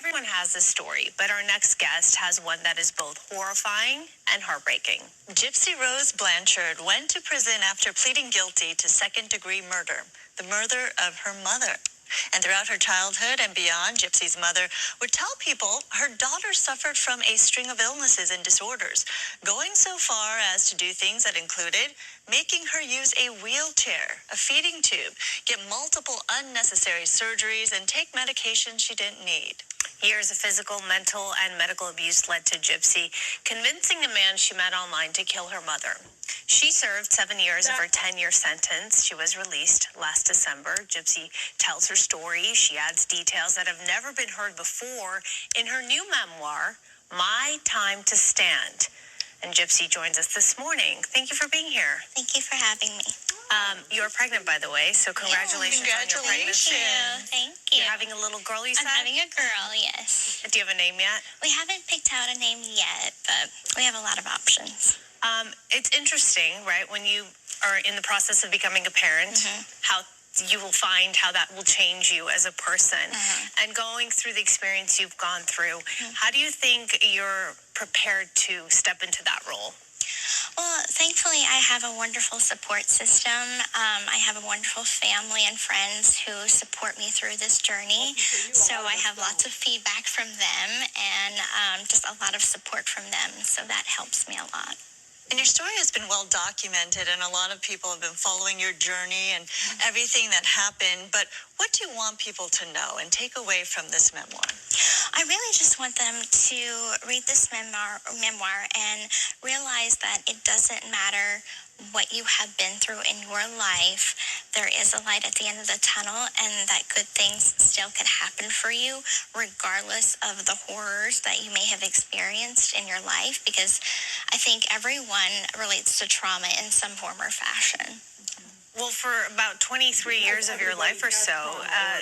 Everyone has a story, but our next guest has one that is both horrifying and heartbreaking. Gypsy Rose Blanchard went to prison after pleading guilty to second-degree murder, the murder of her mother. And throughout her childhood and beyond, Gypsy's mother would tell people her daughter suffered from a string of illnesses and disorders, going so far as to do things that included making her use a wheelchair, a feeding tube, get multiple unnecessary surgeries, and take medication she didn't need. Years of physical, mental, and medical abuse led to Gypsy convincing a man she met online to kill her mother. She served 7 years of her 10-year sentence. She was released last December. Gypsy tells her story. She adds details that have never been heard before in her new memoir, My Time to Stand. And Gypsy joins us this morning. Thank you for being here. Thank you for having me. You're pregnant, by the way, so congratulations on your pregnancy. Thank you. You're having a little girl, you said? I'm having a girl, yes. Do you have a name yet? We haven't picked out a name yet, but we have a lot of options. It's interesting, right, when you are in the process of becoming a parent, how you will find how that will change you as a person. And going through the experience you've gone through, how do you think you're prepared to step into that role? Well, thankfully, I have a wonderful support system. I have a wonderful family and friends who support me through this journey. So I have lots of feedback from them and just a lot of support from them. So that helps me a lot. And your story has been well documented, and a lot of people have been following your journey and everything that happened. But what do you want people to know and take away from this memoir? I really just want them to read this memoir and realize that it doesn't matter what you have been through in your life. There is a light at the end of the tunnel, and that good things still can happen for you regardless of the horrors that you may have experienced in your life, because I think everyone relates to trauma in some form or fashion. Well, for about 23 years of your life or so,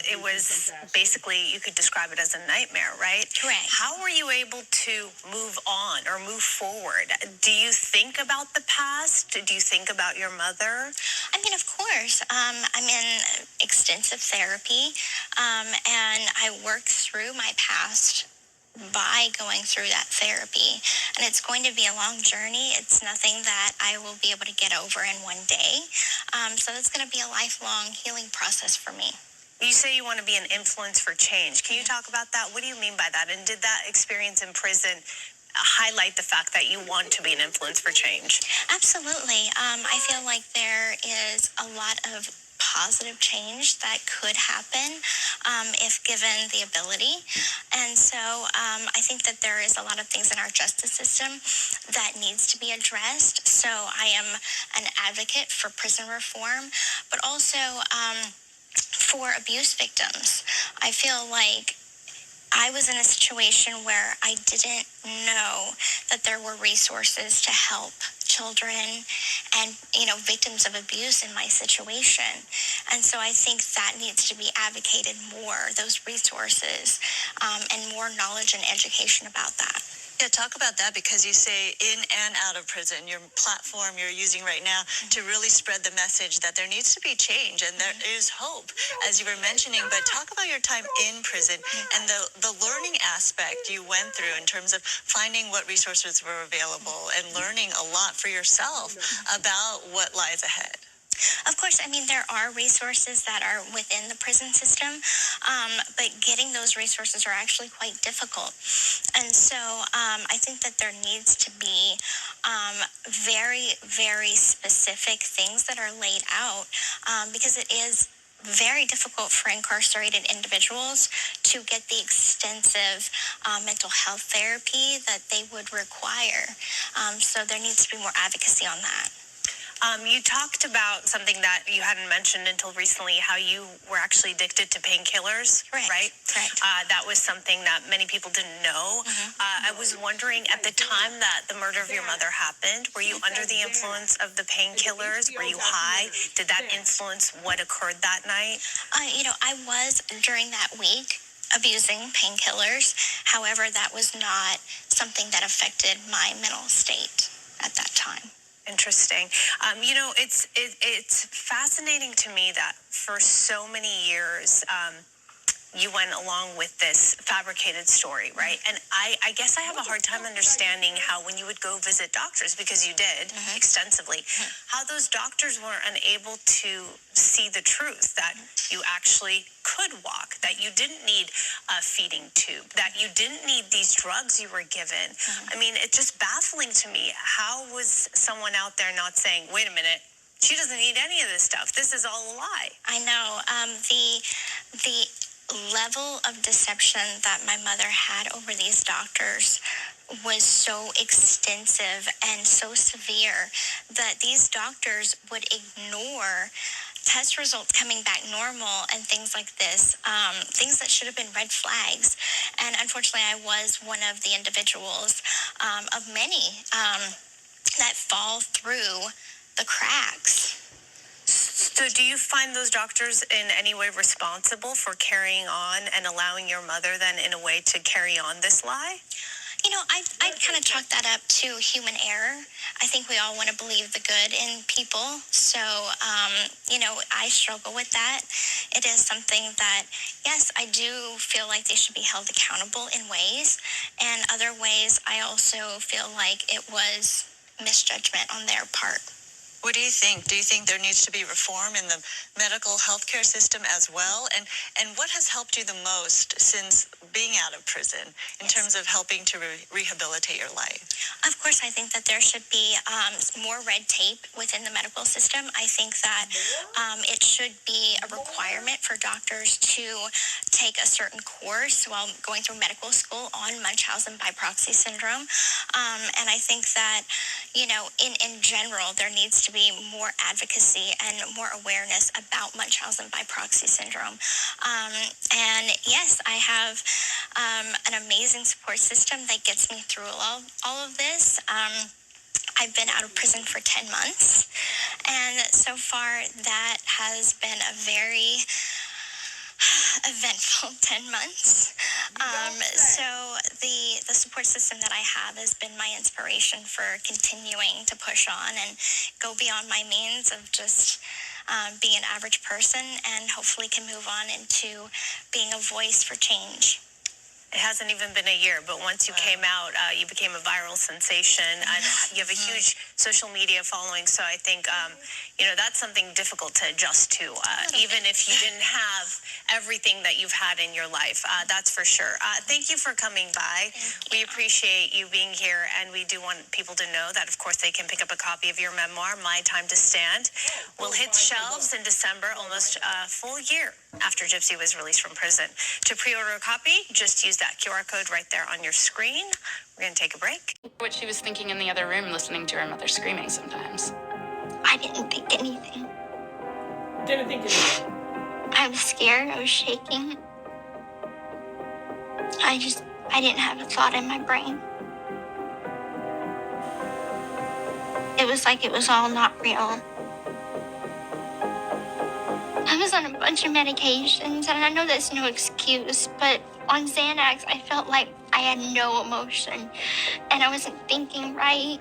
it was basically, you could describe it as a nightmare, right? Correct. How were you able to move on or move forward? Do you think about the past? Do you think about your mother? I mean, of course. I'm in extensive therapy, and I work through my past by going through that therapy. And it's going to be a long journey. It's nothing that I will be able to get over in one day. So it's going to be a lifelong healing process for me. You say you want to be an influence for change. Can you talk about that? What do you mean by that? And did that experience in prison highlight the fact that you want to be an influence for change? Absolutely. I feel like there is a lot of positive change that could happen if given the ability. And so I think that there is a lot of things in our justice system that needs to be addressed. So I am an advocate for prison reform, but also for abuse victims. I feel like I was in a situation where I didn't know that there were resources to help children and, victims of abuse in my situation. And so I think that needs to be advocated more, those resources, and more knowledge and education about that. Yeah, talk about that, because you say in and out of prison, your platform you're using right now to really spread the message that there needs to be change and there is hope, as you were mentioning. But talk about your time in prison and the learning aspect you went through in terms of finding what resources were available and learning a lot for yourself about what lies ahead. Of course, there are resources that are within the prison system, but getting those resources are actually quite difficult. And so I think that there needs to be very, very specific things that are laid out, because it is very difficult for incarcerated individuals to get the extensive mental health therapy that they would require. So there needs to be more advocacy on that. You talked about something that you hadn't mentioned until recently, how you were actually addicted to painkillers, right? Correct. That was something that many people didn't know. I was wondering, at the time that the murder of your mother happened, were you under the influence of the painkillers? Were you high? Did that influence what occurred that night? I was, during that week, abusing painkillers. However, that was not something that affected my mental state at that time. Interesting. It's fascinating to me that for so many years, you went along with this fabricated story, right? And I guess I have a hard time understanding how when you would go visit doctors, because you did extensively, how those doctors were unable to see the truth, that you actually could walk, that you didn't need a feeding tube, that you didn't need these drugs you were given. I mean, it's just baffling to me. How was someone out there not saying, wait a minute, she doesn't need any of this stuff. This is all a lie. I know. The level of deception that my mother had over these doctors was so extensive and so severe that these doctors would ignore test results coming back normal and things like this, things that should have been red flags. And unfortunately, I was one of the individuals of many that fall through the cracks. So do you find those doctors in any way responsible for carrying on and allowing your mother then in a way to carry on this lie? You know, I kind of chalk that up to human error. I think we all want to believe the good in people. So, you know, I struggle with that. It is something that, yes, I do feel like they should be held accountable in ways. And other ways, I also feel like it was misjudgment on their part. What do you think? Do you think there needs to be reform in the medical healthcare system as well? And what has helped you the most since being out of prison in terms of helping to rehabilitate your life? Of course, I think that there should be more red tape within the medical system. I think that it should be a requirement for doctors to take a certain course while going through medical school on Munchausen by proxy syndrome. And I think that, you know, in general, there needs to be more advocacy and more awareness about Munchausen by proxy syndrome. And yes, I have an amazing support system that gets me through all of this. I've been out of prison for 10 months, and so far that has been a very eventful 10 months. So the support system that I have has been my inspiration for continuing to push on and go beyond my means of just being an average person, and hopefully can move on into being a voice for change. It hasn't even been a year, but once you came out, you became a viral sensation, and you have a huge social media following. So I think, you know, that's something difficult to adjust to, even if you didn't have everything that you've had in your life. That's for sure. Thank you for coming by. We appreciate you being here, and we do want people to know that, of course, they can pick up a copy of your memoir, My Time to Stand. Will hit shelves in December, almost a full year after Gypsy was released from prison. To pre-order a copy, just use that QR code right there on your screen. We're going to take a break. What she was thinking in the other room, listening to her mother screaming sometimes. I didn't think anything. Didn't think anything. I was scared. I was shaking. I didn't have a thought in my brain. It was like it was all not real. I was on a bunch of medications, and I know that's no excuse, but on Xanax, I felt like I had no emotion, and I wasn't thinking right.